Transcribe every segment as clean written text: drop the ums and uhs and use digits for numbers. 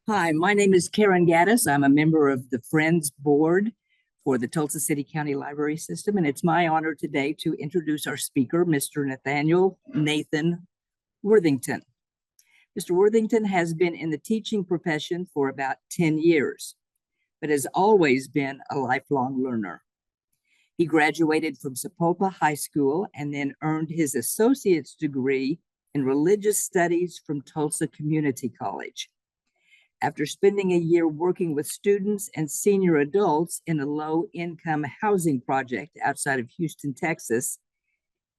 Hi, my name is Karen Gaddis. I'm a member of the Friends Board for the Tulsa City County Library System, and it's my honor today to introduce our speaker, Mr. Nathan Worthington. Mr. Worthington has been in the teaching profession for about 10 years, but has always been a lifelong learner. He graduated from Sapulpa High School and then earned his associate's degree in religious studies from Tulsa Community College. After spending a year working with students and senior adults in a low-income housing project outside of Houston, Texas,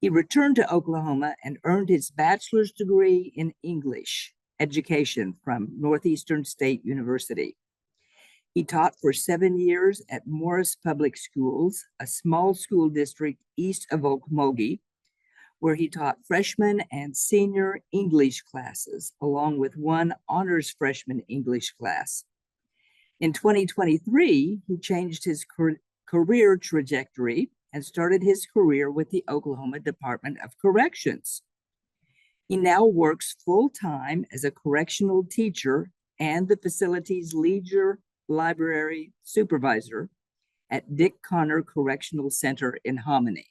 he returned to Oklahoma and earned his bachelor's degree in English education from Northeastern State University. He taught for 7 years at Morris Public Schools, a small school district east of Okmulgee, where he taught freshman and senior English classes, along with one honors freshman English class. In 2023, he changed his career trajectory and started his career with the Oklahoma Department of Corrections. He now works full-time as a correctional teacher and the facility's leisure library supervisor at Dick Connor Correctional Center in Hominy.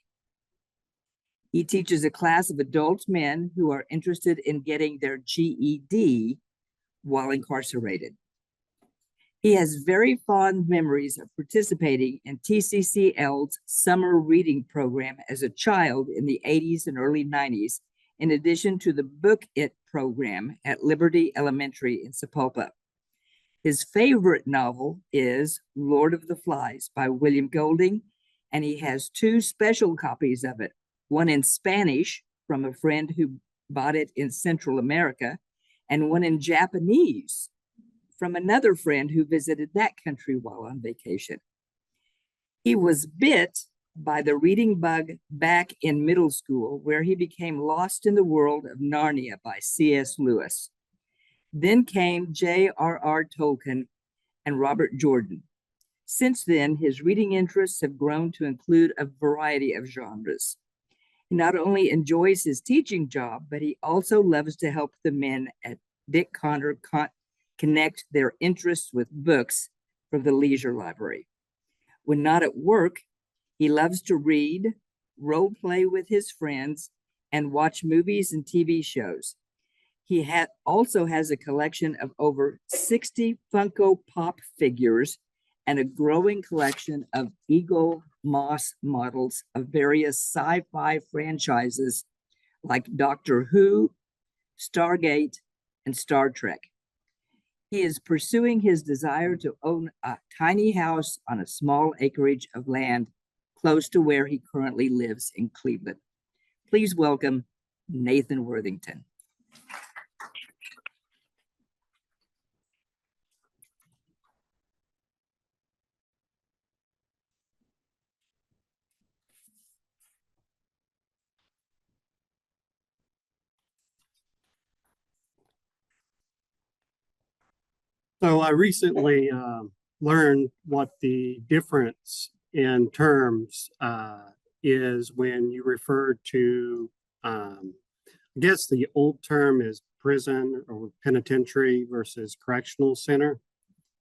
He teaches a class of adult men who are interested in getting their GED while incarcerated. He has very fond memories of participating in TCCL's summer reading program as a child in the 80s and early 90s, in addition to the Book It program at Liberty Elementary in Sapulpa. His favorite novel is Lord of the Flies by William Golding, and he has 2 special copies of it, one in Spanish from a friend who bought it in Central America, and one in Japanese from another friend who visited that country while on vacation. He was bit by the reading bug back in middle school, where he became lost in the world of Narnia by C.S. Lewis. Then came J.R.R. Tolkien and Robert Jordan. Since then, his reading interests have grown to include a variety of genres. He not only enjoys his teaching job, but he also loves to help the men at Dick Connor connect their interests with books from the leisure library. When not at work, he loves to read, role play with his friends, and watch movies and TV shows. He also has a collection of over 60 Funko Pop figures and a growing collection of Eagle Moss models of various sci-fi franchises like Doctor Who, Stargate, and Star Trek. He is pursuing his desire to own a tiny house on a small acreage of land close to where he currently lives in Cleveland. Please welcome Nathan Worthington. So I recently learned what the difference in terms is when you refer to, I guess the old term is prison or penitentiary versus correctional center.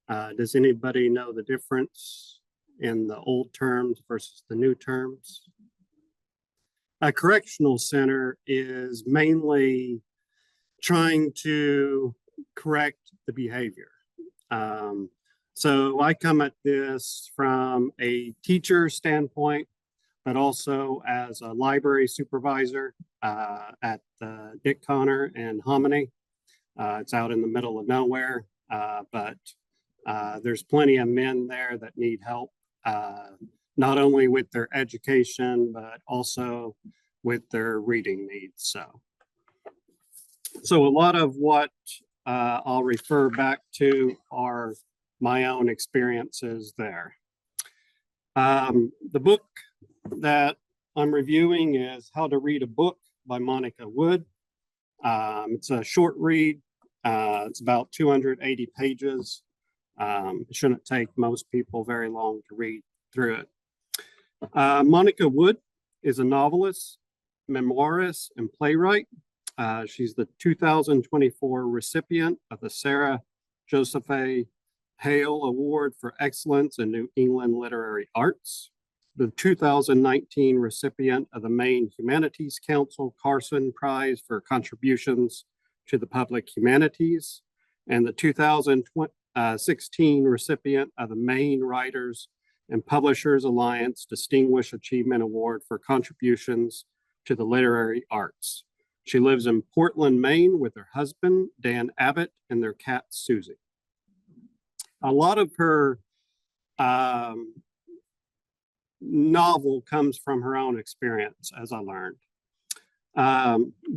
Does anybody know the difference in the old terms versus the new terms? A correctional center is mainly trying to correct the behavior. So I come at this from a teacher standpoint, but also as a library supervisor at Dick Connor and Hominy. It's out in the middle of nowhere, but there's plenty of men there that need help, not only with their education, but also with their reading needs. So a lot of what I'll refer back to are my own experiences there. The book that I'm reviewing is How to Read a Book by Monica Wood. It's a short read. It's about 280 pages. It shouldn't take most people very long to read through it. Monica Wood is a novelist, memoirist, and playwright. She's the 2024 recipient of the Sarah Joseph A. Hale Award for Excellence in New England Literary Arts, the 2019 recipient of the Maine Humanities Council Carson Prize for contributions to the public humanities, and the 2016 recipient of the Maine Writers and Publishers Alliance Distinguished Achievement Award for contributions to the literary arts. She lives in Portland, Maine with her husband, Dan Abbott, and their cat, Susie. A lot of her novel comes from her own experience, as I learned.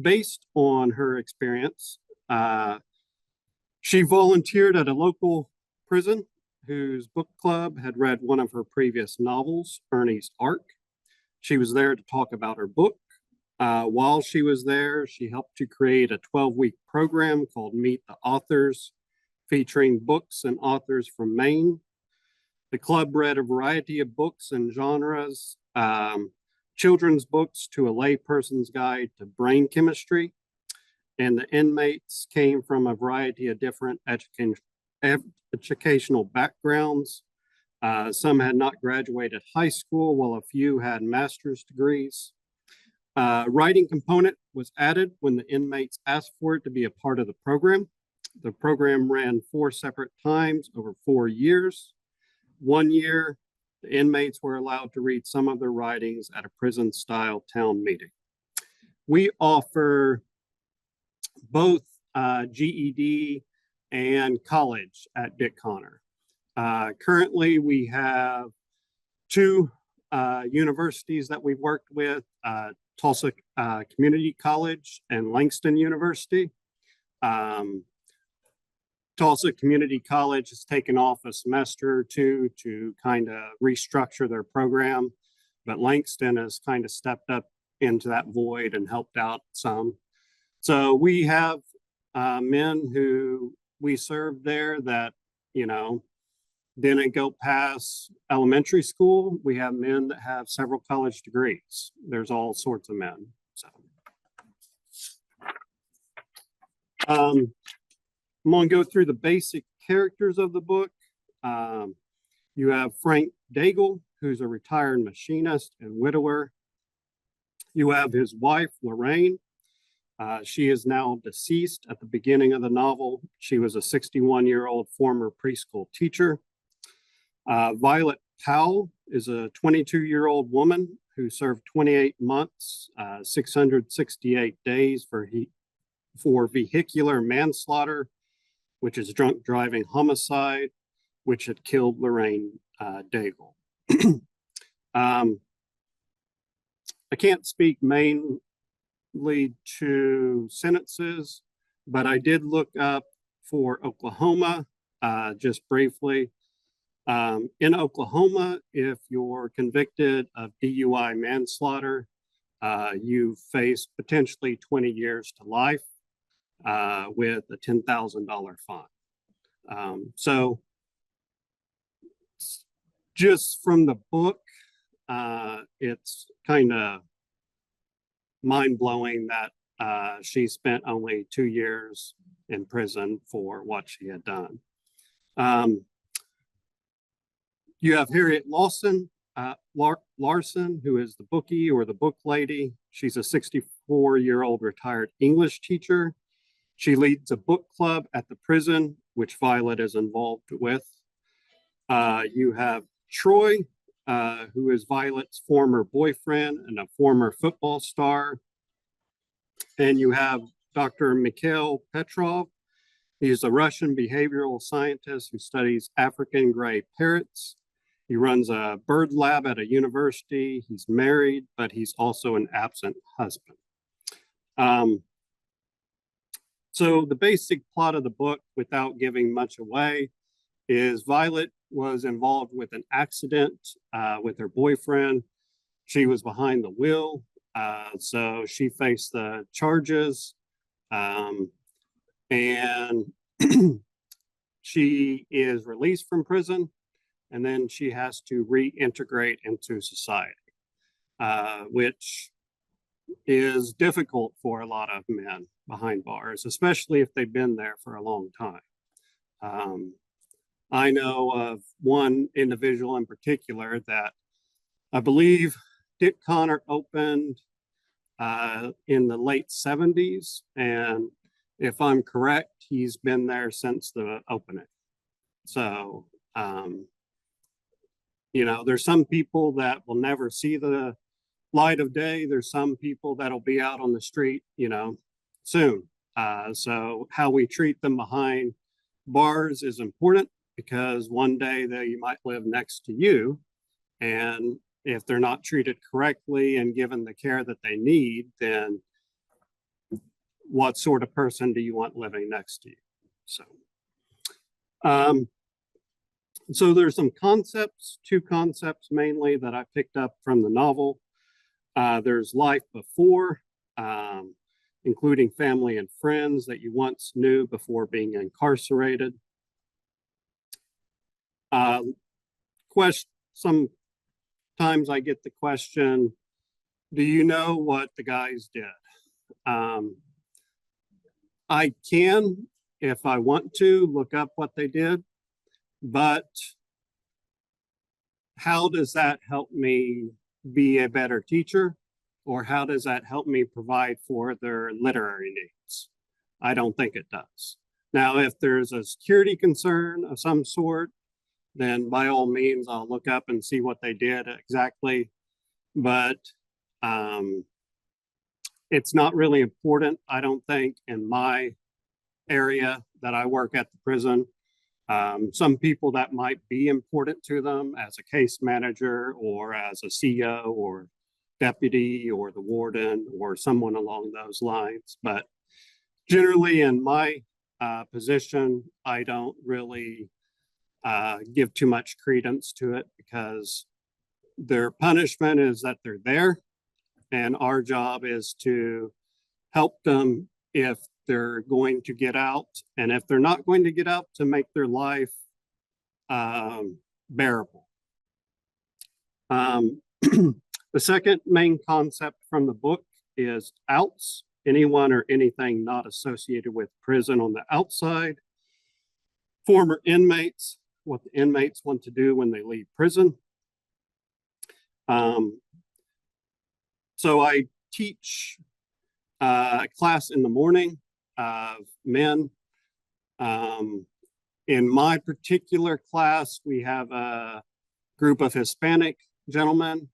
Based on her experience, she volunteered at a local prison whose book club had read one of her previous novels, Ernie's Ark. She was there to talk about her book. While she was there, she helped to create a 12-week program called Meet the Authors, featuring books and authors from Maine. The club read a variety of books and genres, children's books to a layperson's guide to brain chemistry, and the inmates came from a variety of different educational backgrounds. Some had not graduated high school, while a few had master's degrees. Writing component was added when the inmates asked for it to be a part of the program. The program ran 4 separate times over 4 years. 1 year, the inmates were allowed to read some of their writings at a prison-style town meeting. We offer both GED and college at Dick Connor. Currently, we have 2 universities that we've worked with, Tulsa Community College and Langston University. Tulsa Community College has taken off a semester or 2 to kind of restructure their program, but Langston has kind of stepped up into that void and helped out some. So we have men who we served there that, you know, didn't go past elementary school. We have men that have several college degrees. There's all sorts of men. So I'm going to go through the basic characters of the book. You have Frank Daigle, who's a retired machinist and widower. You have his wife, Lorraine. She is now deceased at the beginning of the novel. She was a 61-year-old former preschool teacher. Violet Powell is a 22-year-old woman who served 28 months, 668 days for vehicular manslaughter, which is drunk driving homicide, which had killed Lorraine Daigle. I can't speak mainly to sentences, but I did look up for Oklahoma just briefly. In Oklahoma, if you're convicted of DUI manslaughter, you face potentially 20 years to life with a $10,000 fine. So just from the book, it's kind of mind-blowing that she spent only 2 years in prison for what she had done. You have Harriet Larson, who is the bookie or the book lady. She's a 64-year-old retired English teacher. She leads a book club at the prison, which Violet is involved with. You have Troy, who is Violet's former boyfriend and a former football star. And you have Dr. Mikhail Petrov. He is a Russian behavioral scientist who studies African gray parrots. He runs a bird lab at a university. He's married, but he's also an absent husband. So the basic plot of the book, without giving much away, is Violet was involved with an accident with her boyfriend. She was behind the wheel, so she faced the charges, and she is released from prison, and then she has to reintegrate into society, which is difficult for a lot of men behind bars, especially if they've been there for a long time. I know of one individual in particular that I believe Dick Connor opened in the late 70s. And if I'm correct, he's been there since the opening. So, you know, there's some people that will never see the light of day. There's some people that'll be out on the street, you know, soon. So how we treat them behind bars is important, because one day they might live next to you. And if they're not treated correctly and given the care that they need, then what sort of person do you want living next to you? So there's some concepts, two concepts mainly that I picked up from the novel. There's life before, including family and friends that you once knew before being incarcerated. Sometimes I get the question, do you know what the guys did? I can, if I want to, look up what they did, but how does that help me be a better teacher? Or how does that help me provide for their literary needs? I don't think it does. Now, if there's a security concern of some sort, then by all means, I'll look up and see what they did exactly. But it's not really important, I don't think, in my area that I work at the prison. Some people that might be important to them as a case manager or as a CEO or deputy or the warden or someone along those lines. But generally in my position, I don't really give too much credence to it, because their punishment is that they're there, and our job is to help them if they're going to get out, and if they're not going to get out, to make their life bearable. The second main concept from the book is outs, anyone or anything not associated with prison on the outside. Former inmates, what the inmates want to do when they leave prison. So I teach a class in the morning of men. In my particular class, we have a group of Hispanic gentlemen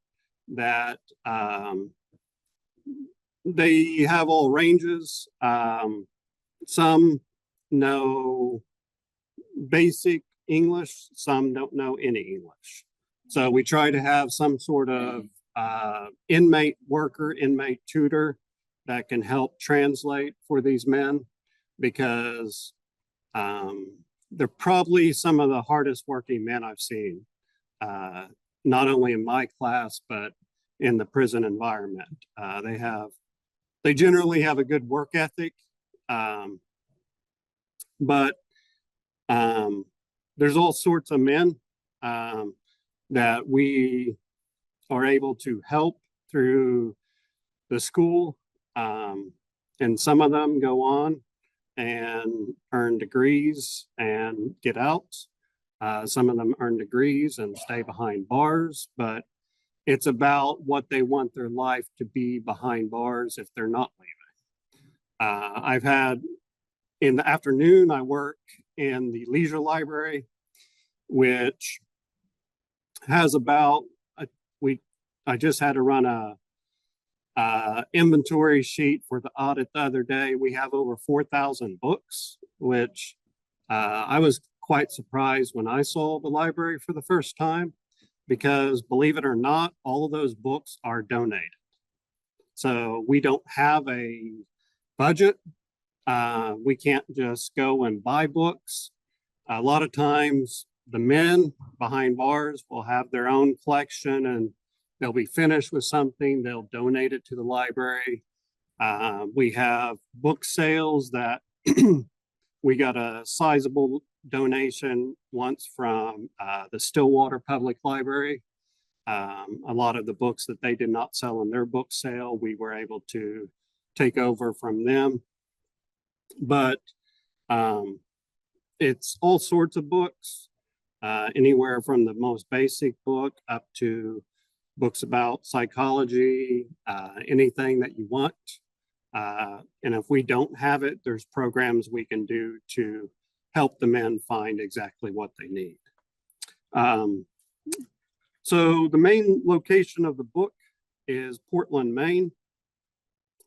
that they have all ranges. Some know basic English, some don't know any English. So we try to have some sort of inmate worker, inmate tutor that can help translate for these men, because they're probably some of the hardest working men I've seen, not only in my class, but in the prison environment. They generally have a good work ethic, but there's all sorts of men that we are able to help through the school. And some of them go on and earn degrees and get out. Some of them earn degrees and stay behind bars, but it's about what they want their life to be behind bars if they're not leaving. I've had, in the afternoon, I work in the leisure library, which has about, I just had to run a inventory sheet for the audit the other day. We have over 4,000 books, which I was quite surprised when I saw the library for the first time, because believe it or not, all of those books are donated. So we don't have a budget. We can't just go and buy books. A lot of times the men behind bars will have their own collection, and they'll be finished with something, they'll donate it to the library. We have book sales that we got a sizable donation once from the Stillwater Public Library. A lot of the books that they did not sell in their book sale, we were able to take over from them. But it's all sorts of books, anywhere from the most basic book up to books about psychology, anything that you want. And if we don't have it, there's programs we can do to help the men find exactly what they need. So the main location of the book is Portland, Maine.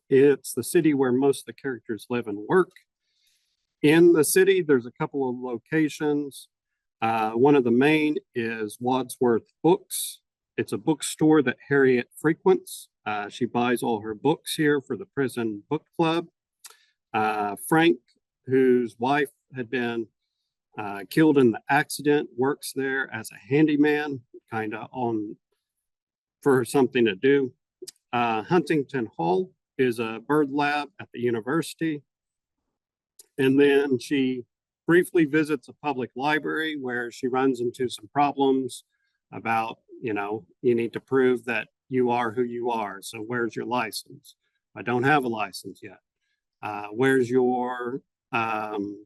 It's the city where most of the characters live and work. In the city, there's a couple of locations. One of the main is Wadsworth Books. It's a bookstore that Harriet frequents. She buys all her books here for the prison book club. Frank, whose wife had been killed in the accident, works there as a handyman, kind of on for something to do. Huntington Hall is a bird lab at the university. And then she briefly visits a public library where she runs into some problems about, you need to prove that you are who you are. So where's your license? I don't have a license yet. Where's your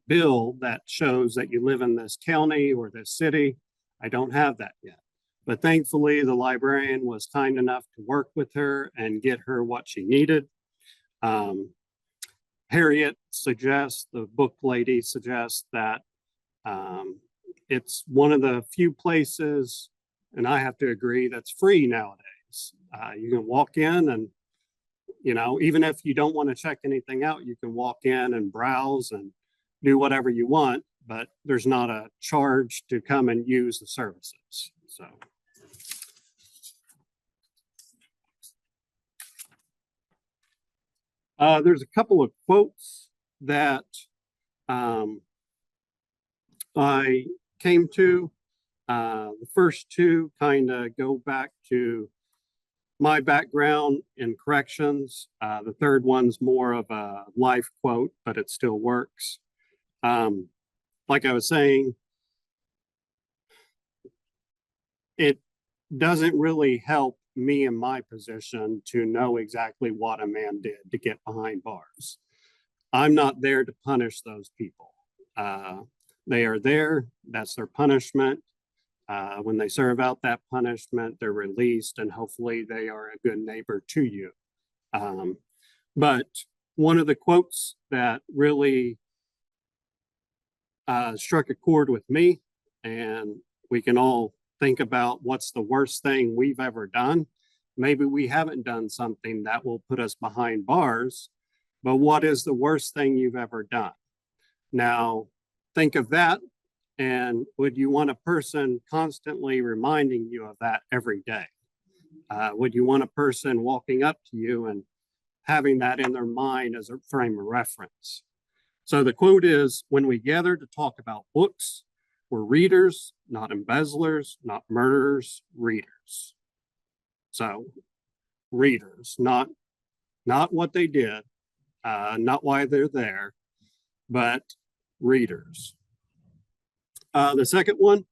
bill that shows that you live in this county or this city? I don't have that yet. But thankfully, the librarian was kind enough to work with her and get her what she needed. Harriet suggests, the book lady suggests that it's one of the few places, and I have to agree, that's free nowadays. You can walk in and, even if you don't want to check anything out, you can walk in and browse and do whatever you want, but there's not a charge to come and use the services. So. There's a couple of quotes that I came to. The first two kind of go back to my background in corrections. The third one's more of a life quote, but it still works. Like I was saying, it doesn't really help me in my position to know exactly what a man did to get behind bars. I'm not there to punish those people. They are there, that's their punishment. When they serve out that punishment, they're released and hopefully they are a good neighbor to you. But one of the quotes that really struck a chord with me, and we can all think about what's the worst thing we've ever done. Maybe we haven't done something that will put us behind bars, but what is the worst thing you've ever done? Now, think of that. And would you want a person constantly reminding you of that every day? Would you want a person walking up to you and having that in their mind as a frame of reference? So the quote is, when we gather to talk about books, we're readers, not embezzlers, not murderers, readers. So readers, not what they did, not why they're there, but readers. The second one,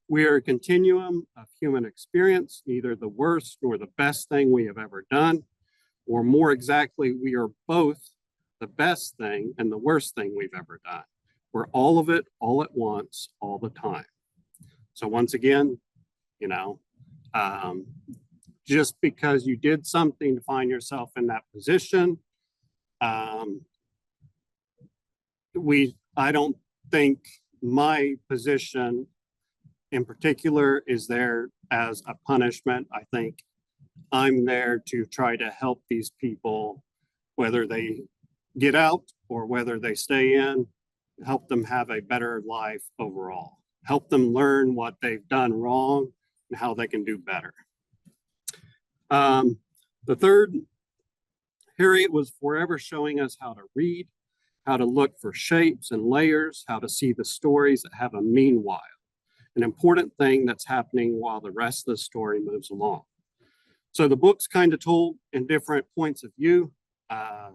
we are a continuum of human experience, neither the worst nor the best thing we have ever done, or more exactly, we are both the best thing and the worst thing we've ever done. We're all of it, all at once, all the time. So once again, just because you did something to find yourself in that position, I don't think my position in particular is there as a punishment. I think I'm there to try to help these people, whether they get out or whether they stay in, help them have a better life overall, help them learn what they've done wrong and how they can do better. The third, Harriet was forever showing us how to read, how to look for shapes and layers, how to see the stories that have a meanwhile, an important thing that's happening while the rest of the story moves along. So the book's kind of told in different points of view. A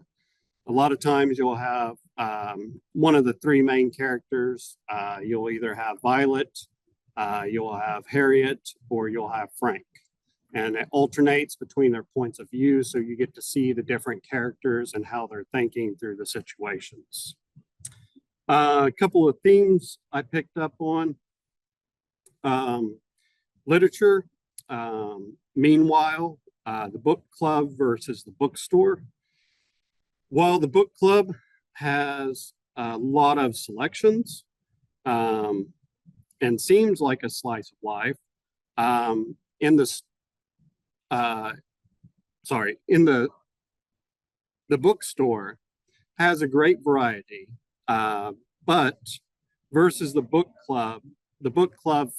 lot of times you'll have one of the three main characters. You'll either have Violet, you'll have Harriet, or you'll have Frank. And it alternates between their points of view, so you get to see the different characters and how they're thinking through the situations. A couple of themes I picked up on. Literature, meanwhile, the book club versus the bookstore. While the book club has a lot of selections and seems like a slice of life, in the bookstore has a great variety, but versus the book club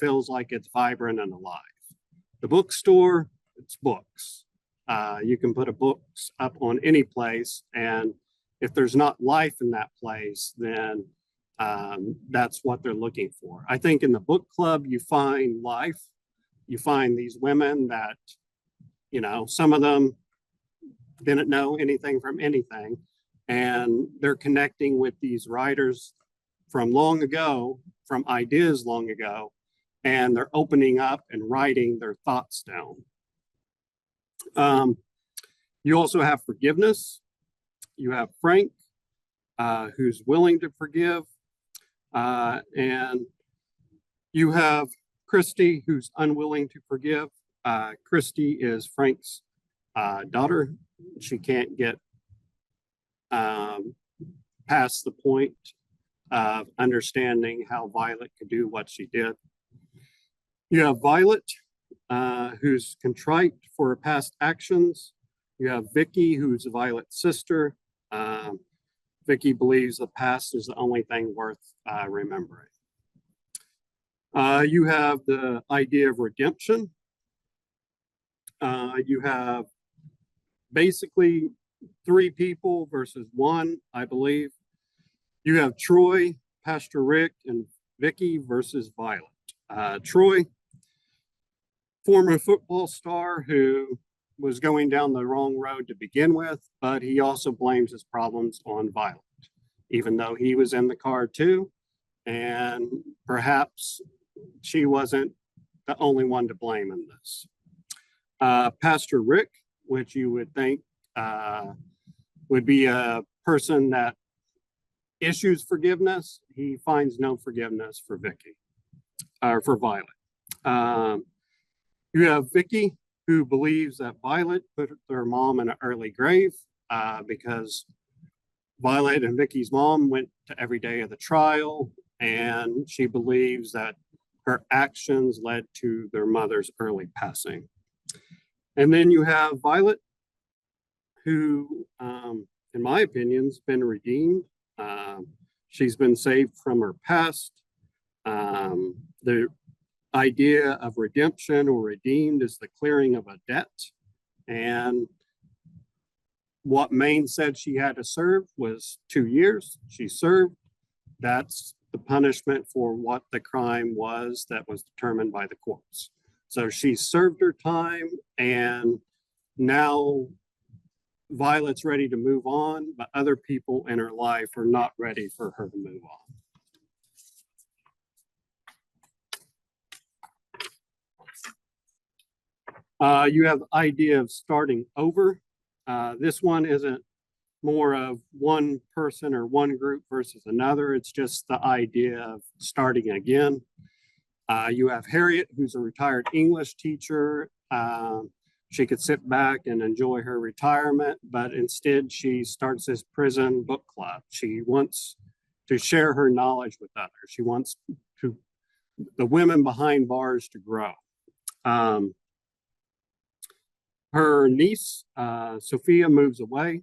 feels like it's vibrant and alive. The bookstore, it's books. You can put a books up on any place, and if there's not life in that place, then that's what they're looking for. I think in the book club, you find life. You find these women that, you know, some of them didn't know anything from anything, and they're connecting with these writers from long ago, from ideas long ago, and they're opening up and writing their thoughts down. You also have forgiveness. You have Frank, who's willing to forgive, and you have Christy, who's unwilling to forgive. Christy is Frank's daughter. She can't get past the point of understanding how Violet could do what she did. You have Violet, who's contrite for her past actions. You have Vicky, who's Violet's sister. Vicky believes the past is the only thing worth remembering. You have the idea of redemption. You have basically 3 people versus 1, I believe. You have Troy, Pastor Rick, and Vicky versus Violet. Troy, former football star who was going down the wrong road to begin with, but he also blames his problems on Violet, even though he was in the car too, and perhaps she wasn't the only one to blame in this. Pastor Rick, which you would think would be a person that issues forgiveness, he finds no forgiveness for Vicky, or for Violet. You have Vicky, who believes that Violet put their mom in an early grave because Violet and Vicky's mom went to every day of the trial, and she believes that her actions led to their mother's early passing. And then you have Violet, who, in my opinion, has been redeemed. She's been saved from her past. The idea of redemption or redeemed is the clearing of a debt. And what Maine said she had to serve was 2 years. She served. That's the punishment for what the crime was that was determined by the courts. So she served her time, and now Violet's ready to move on, but other people in her life are not ready for her to move on. You have the idea of starting over. This one isn't more of one person or one group versus another. It's just the idea of starting again. You have Harriet, who's a retired English teacher. She could sit back and enjoy her retirement, but instead she starts this prison book club. She wants to share her knowledge with others. She wants the women behind bars to grow. Her niece, Sophia, moves away.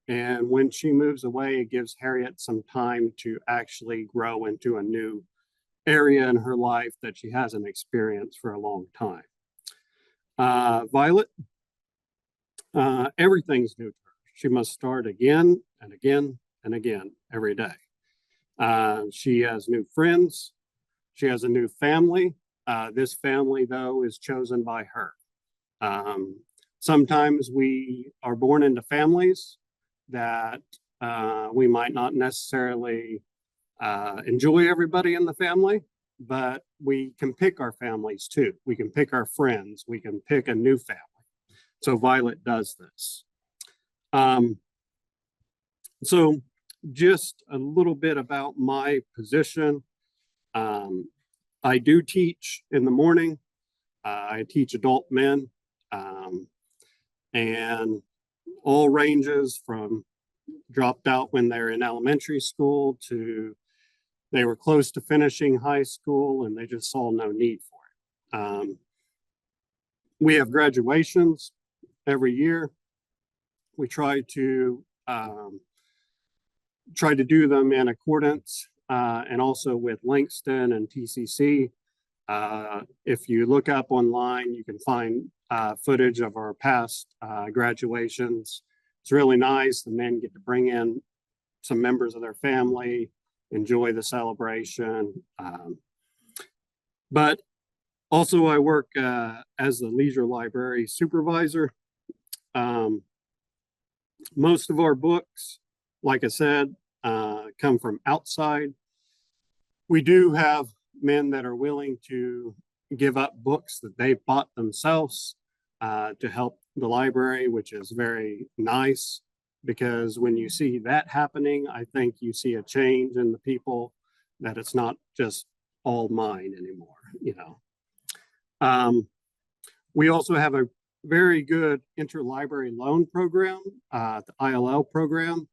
And when she moves away, it gives Harriet some time to actually grow into a new area in her life that she hasn't experienced for a long time. Violet, everything's new to her. She must start again and again and again every day. She has new friends. She has a new family. This family, though, is chosen by her. Sometimes we are born into families that we might not necessarily enjoy everybody in the family, but we can pick our families too. We can pick our friends. We can pick a new family. So Violet does this. So just a little bit about my position. I do teach in the morning. I teach adult men, and all ranges from dropped out when they're in elementary school to they were close to finishing high school and they just saw no need for it. We have graduations every year. We try to do them in accordance and also with Langston and TCC. If you look up online, you can find footage of our past graduations. It's really nice. The men get to bring in some members of their family, enjoy the celebration. But also I work as the leisure library supervisor. Most of our books, like I said, come from outside. We do have men that are willing to give up books that they bought themselves to help the library, which is very nice, because when you see that happening, I think you see a change in the people, that it's not just all mine anymore, you know. We also have a very good interlibrary loan program, the ILL program,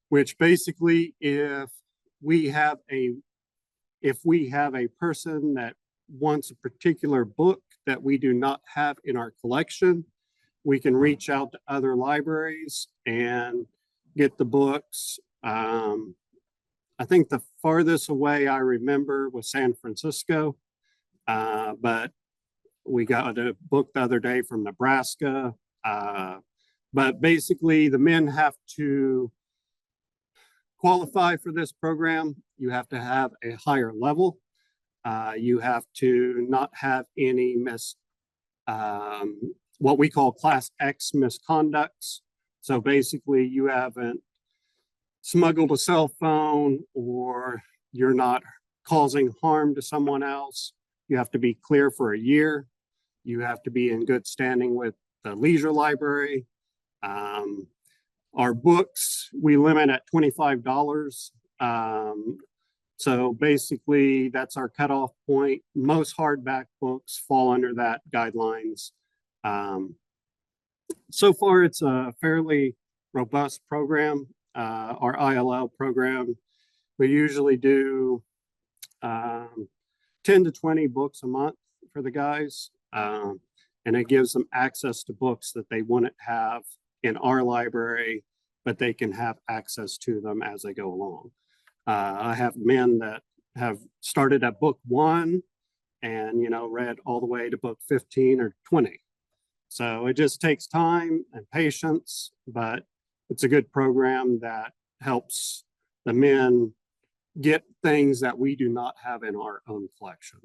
which basically if we have a person that wants a particular book that we do not have in our collection, we can reach out to other libraries and get the books. I think the farthest away I remember was San Francisco, but we got a book the other day from Nebraska. But basically the men have to qualify for this program. You have to have a higher level. You have to not have any what we call class X misconducts. So basically you haven't smuggled a cell phone or you're not causing harm to someone else. You have to be clear for a year. You have to be in good standing with the leisure library. Our books, we limit at $25. So basically that's our cutoff point. Most hardback books fall under that guidelines. So far it's a fairly robust program. Our ILL program, we usually do 10 to 20 books a month for the guys. And it gives them access to books that they wouldn't have in our library, but they can have access to them as they go along. I have men that have started at book 1 and, you know, read all the way to book 15 or 20. So it just takes time and patience, but it's a good program that helps the men get things that we do not have in our own collection.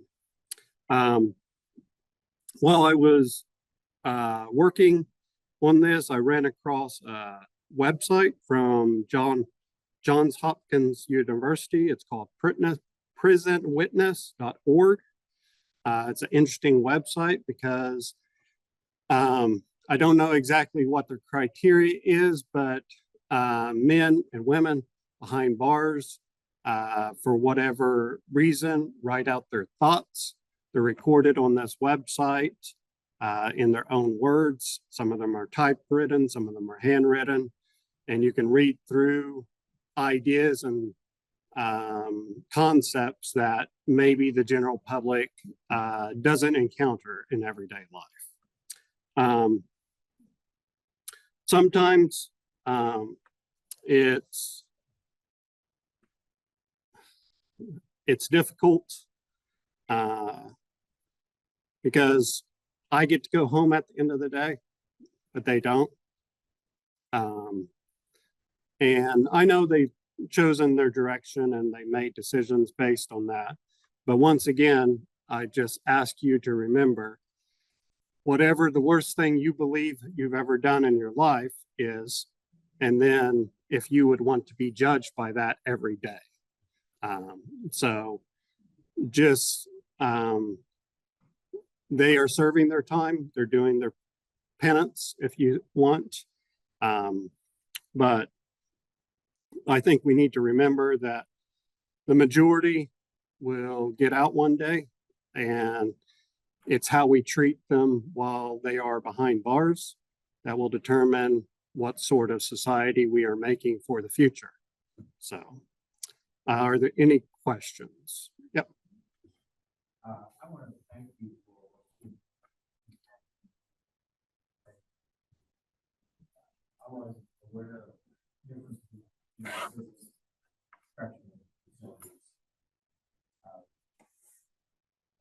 While I was working on this, I ran across a website from Johns Hopkins University. It's called prisonwitness.org. It's an interesting website because I don't know exactly what their criteria is, but men and women behind bars, for whatever reason, write out their thoughts. They're recorded on this website in their own words. Some of them are typewritten, some of them are handwritten, and you can read through ideas and concepts that maybe the general public doesn't encounter in everyday life. Sometimes it's difficult because I get to go home at the end of the day, but they don't. And I know they've chosen their direction and they made decisions based on that. But once again, I just ask you to remember, whatever the worst thing you believe you've ever done in your life is, and then if you would want to be judged by that every day. So just, they are serving their time. They're doing their penance if you want. But I think we need to remember that the majority will get out one day, and it's how we treat them while they are behind bars that will determine what sort of society we are making for the future. So, are there any questions? Yep. I want to thank you for. I was aware of the difference between correctional facilities.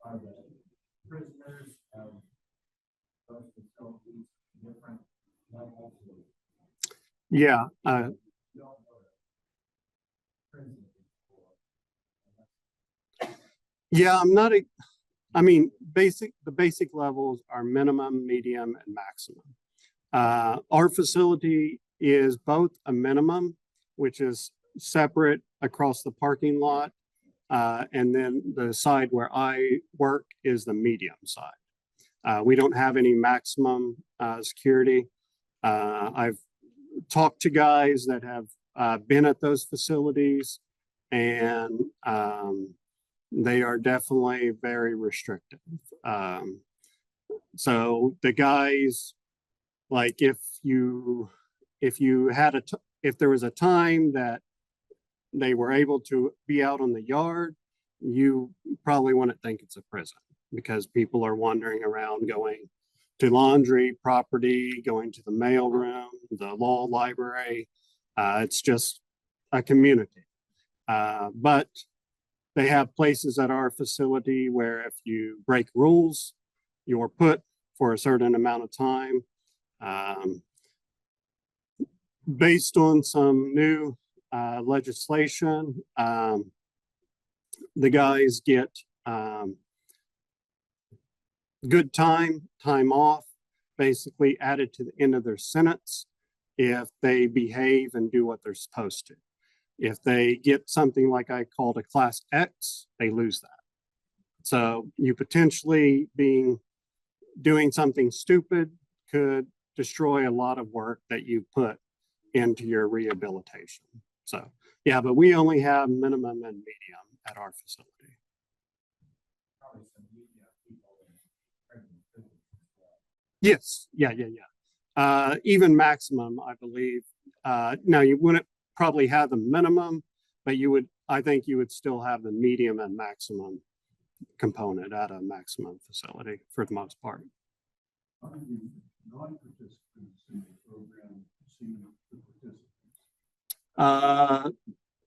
Are the prisoners of those facilities different levels? Yeah. Yeah, I'm not. I mean, the basic levels are minimum, medium, and maximum. Our facility is both a minimum, which is separate across the parking lot, and then the side where I work is the medium side. We don't have any maximum security. I've talked to guys that have been at those facilities, and they are definitely very restrictive. So the guys, like if there was a time that they were able to be out on the yard, you probably wouldn't think it's a prison, because people are wandering around going to laundry, property, going to the mail room, the law library. It's just a community. But they have places at our facility where if you break rules, you're put for a certain amount of time. Based on some new legislation, the guys get good time off, basically added to the end of their sentence if they behave and do what they're supposed to. If they get something like I called a class X, they lose that. So you potentially doing something stupid could destroy a lot of work that you put into your rehabilitation. So yeah, but we only have minimum and medium at our facility. Yes, yeah. Even maximum, I believe. Now you wouldn't probably have the minimum, but I think you would still have the medium and maximum component at a maximum facility for the most part. How do the non-participants in the program see the participants?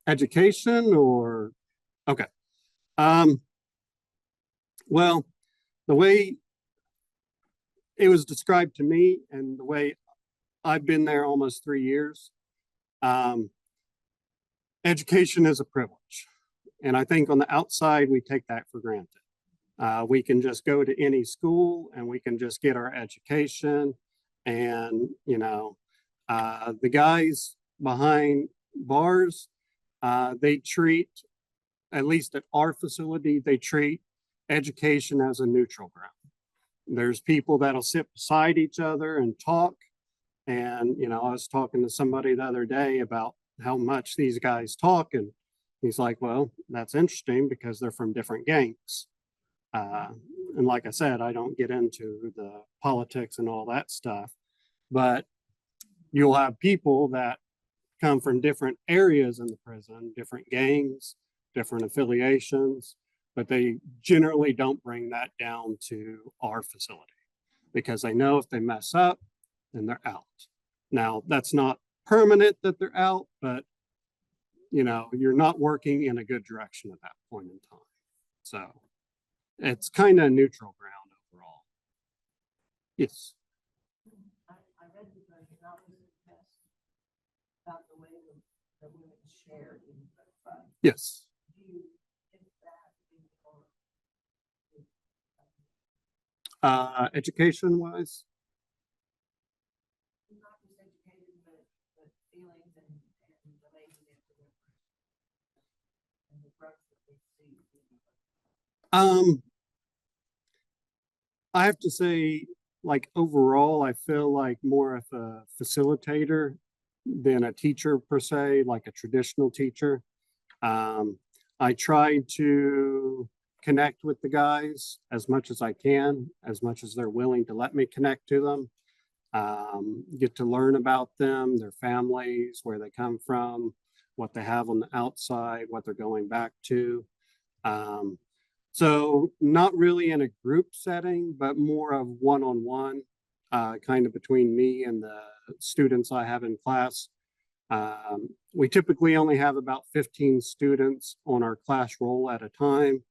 Education or okay. Well, the way it was described to me and the way I've been there almost 3 years, education is a privilege. And I think on the outside, we take that for granted. We can just go to any school and we can just get our education. And, the guys behind bars, they treat, at least at our facility, they treat education as a neutral ground. There's people that'll sit beside each other and talk. And, I was talking to somebody the other day about how much these guys talk. And he's like, well, that's interesting because they're from different gangs. And like I said, I don't get into the politics and all that stuff, but you'll have people that come from different areas in the prison, different gangs, different affiliations, but they generally don't bring that down to our facility because they know if they mess up, then they're out. Now, that's not permanent that they're out, but you're not working in a good direction at that point in time. So it's kind of neutral ground overall. Yes. I read the personality test about the way the women shared in the front. Yes. Do you think that Education wise? not just educated, but feelings and relating it to their and the drugs that they see? I have to say, like overall, I feel like more of a facilitator than a teacher per se, like a traditional teacher. I try to connect with the guys as much as I can, as much as they're willing to let me connect to them. Get to learn about them, their families, where they come from, what they have on the outside, what they're going back to. So not really in a group setting, but more of one-on-one, kind of between me and the students I have in class. We typically only have about 15 students on our class roll at a time.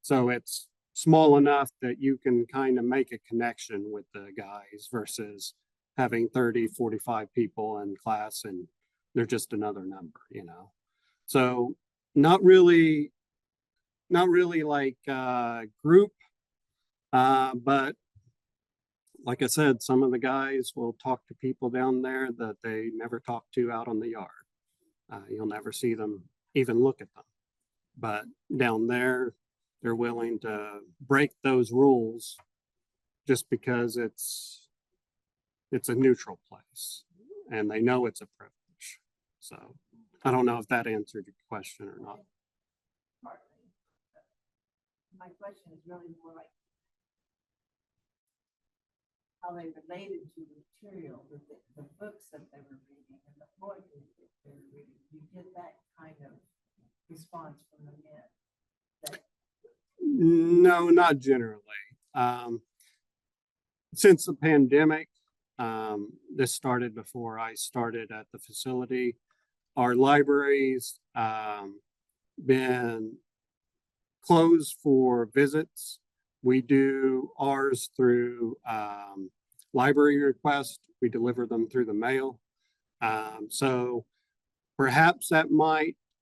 So it's small enough that you can kind of make a connection with the guys versus having 30, 45 people in class and they're just another number, you know? So not really like group, but like I said, some of the guys will talk to people down there that they never talk to out on the yard. You'll never see them even look at them. But down there, they're willing to break those rules just because it's a neutral place and they know it's a privilege. So I don't know if that answered your question or not. Partly. My question is really more like how they related to the material, the books that they were reading and the poetry that they were reading. You get that kind of response from the men. No, not generally. Since the pandemic, this started before I started at the facility. Our libraries been closed for visits. We do ours through library request. We deliver them through the mail. So perhaps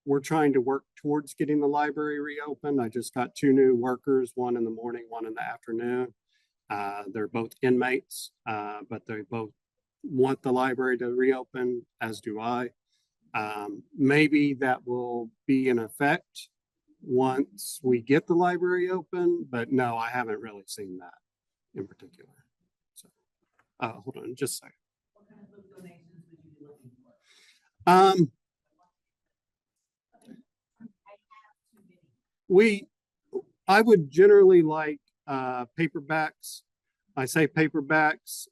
we're trying to work towards getting the library reopened. I just got 2 new workers, one in the morning, one in the afternoon. They're both inmates, but they both want the library to reopen, as do I. Maybe that will be in effect once we get the library open, but no, I haven't really seen that in particular. So, hold on just a second. What kind of book donations would you be looking for? I would generally like paperbacks. I say paperbacks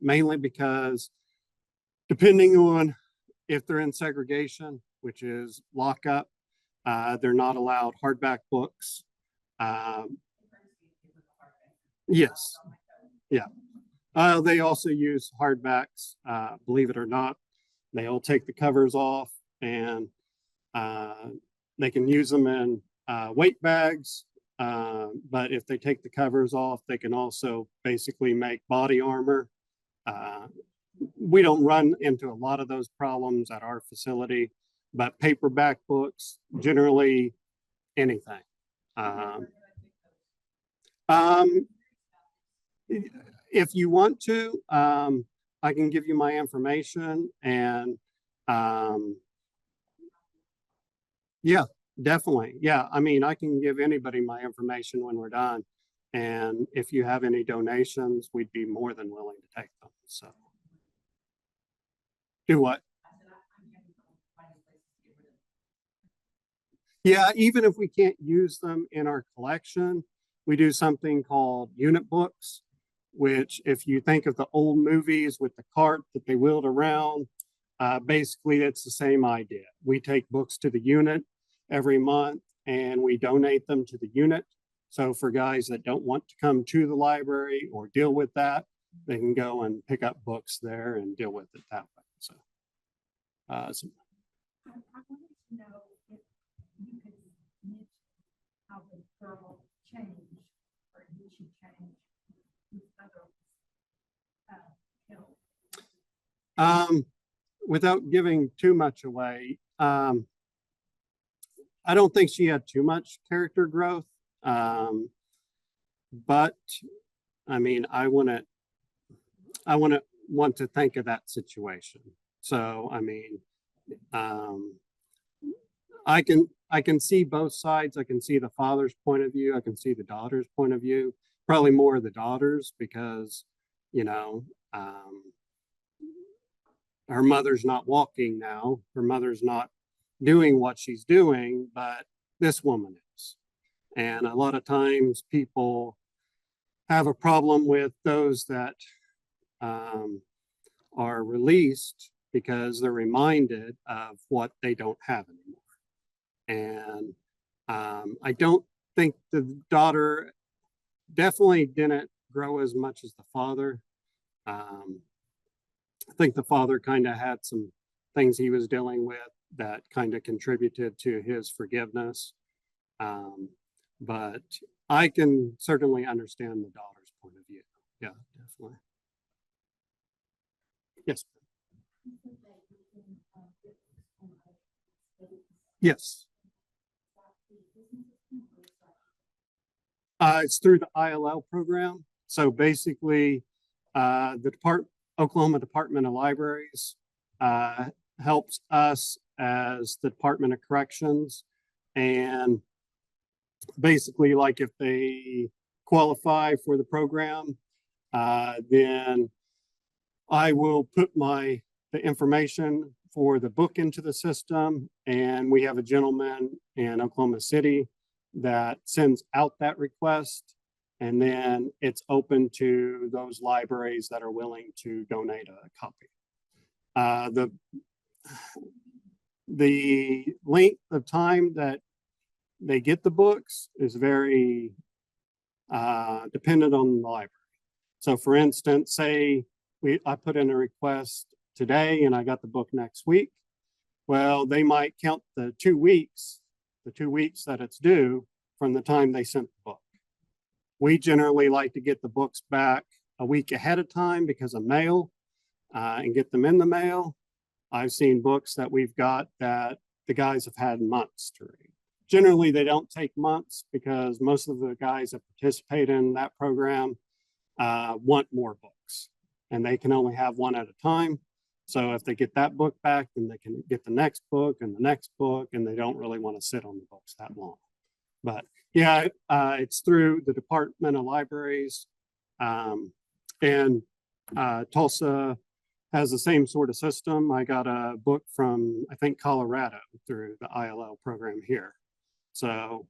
mainly because depending on if they're in segregation, which is lockup, they're not allowed hardback books. Yes. Yeah. They also use hardbacks, believe it or not. They'll take the covers off and they can use them in weight bags. But if they take the covers off, they can also basically make body armor. We don't run into a lot of those problems at our facility, but paperback books, generally anything. If you want to, I can give you my information and yeah, definitely. Yeah, I mean, I can give anybody my information when we're done. And if you have any donations, we'd be more than willing to take them. So do what? Yeah, even if we can't use them in our collection, we do something called unit books, which if you think of the old movies with the cart that they wheeled around, basically it's the same idea. We take books to the unit every month and we donate them to the unit. So for guys that don't want to come to the library or deal with that, they can go and pick up books there and deal with it that way. So, I wanted to know if you could mention how the girl changed or did she change with other help? Without giving too much away, I don't think she had too much character growth. But I mean, I want to think of that situation. So, I mean, I can see both sides. I can see the father's point of view. I can see the daughter's point of view, probably more of the daughter's because, you know, her mother's not walking now. Her mother's not doing what she's doing, but this woman is. And a lot of times people have a problem with those that are released because they're reminded of what they don't have anymore. And I don't think the daughter definitely didn't grow as much as the father. I think the father kind of had some things he was dealing with that kind of contributed to his forgiveness. But I can certainly understand the daughter's point of view. Yeah, definitely. Yes. Yes. It's through the ILL program. So basically, the Oklahoma Department of Libraries helps us as the Department of Corrections. And basically, like if they qualify for the program, then I will put the information for the book into the system. And we have a gentleman in Oklahoma City that sends out that request. And then it's open to those libraries that are willing to donate a copy. The length of time that they get the books is very dependent on the library. So for instance, say I put in a request today and I got the book next week. Well, they might count the 2 weeks that it's due from the time they sent the book. We generally like to get the books back a week ahead of time because of mail and get them in the mail. I've seen books that we've got that the guys have had months to read. Generally, they don't take months because most of the guys that participate in that program want more books and they can only have one at a time. So if they get that book back, then they can get the next book and the next book, and they don't really want to sit on the books that long. But yeah, it's through the Department of Libraries, and Tulsa has the same sort of system. I got a book from, I think, Colorado through the ILL program here. So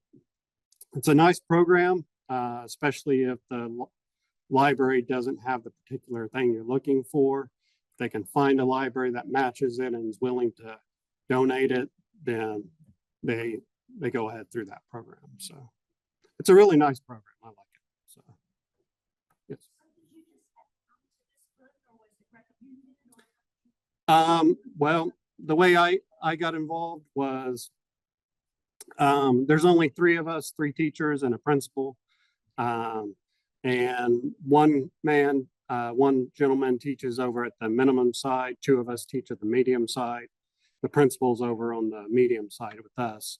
it's a nice program, especially if the library doesn't have the particular thing you're looking for. If they can find a library that matches it and is willing to donate it, then they go ahead through that program. So it's a really nice program. I like it. So yes. Well, the way I got involved was there's only 3 of us, 3 teachers and a principal. And one gentleman teaches over at the minimum side. 2 of us teach at the medium side. The principal's over on the medium side with us.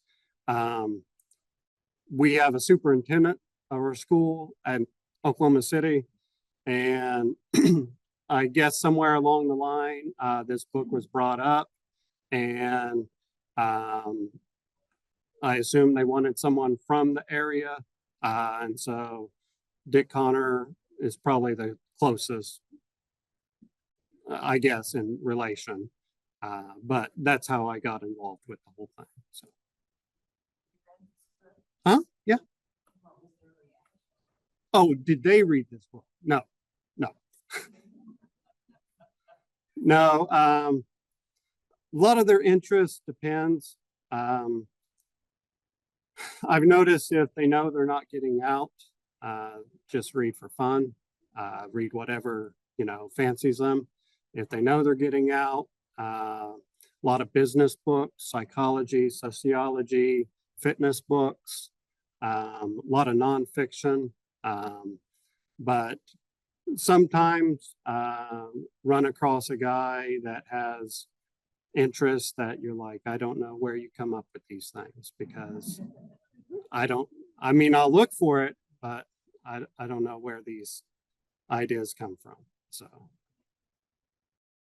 We have a superintendent of our school at Oklahoma City. And I guess somewhere along the line, this book was brought up. And I assume they wanted someone from the area. And so Dick Connor is probably the closest, I guess, in relation. But that's how I got involved with the whole thing. So. Huh? Yeah. Oh, did they read this book? No. No. A lot of their interest depends. I've noticed if they know they're not getting out, just read for fun, read whatever, fancies them. If they know they're getting out, a lot of business books, psychology, sociology, fitness books, a lot of nonfiction, but sometimes run across a guy that has interests that you're like, I don't know where you come up with these things, because I'll look for it, but I don't know where these ideas come from. So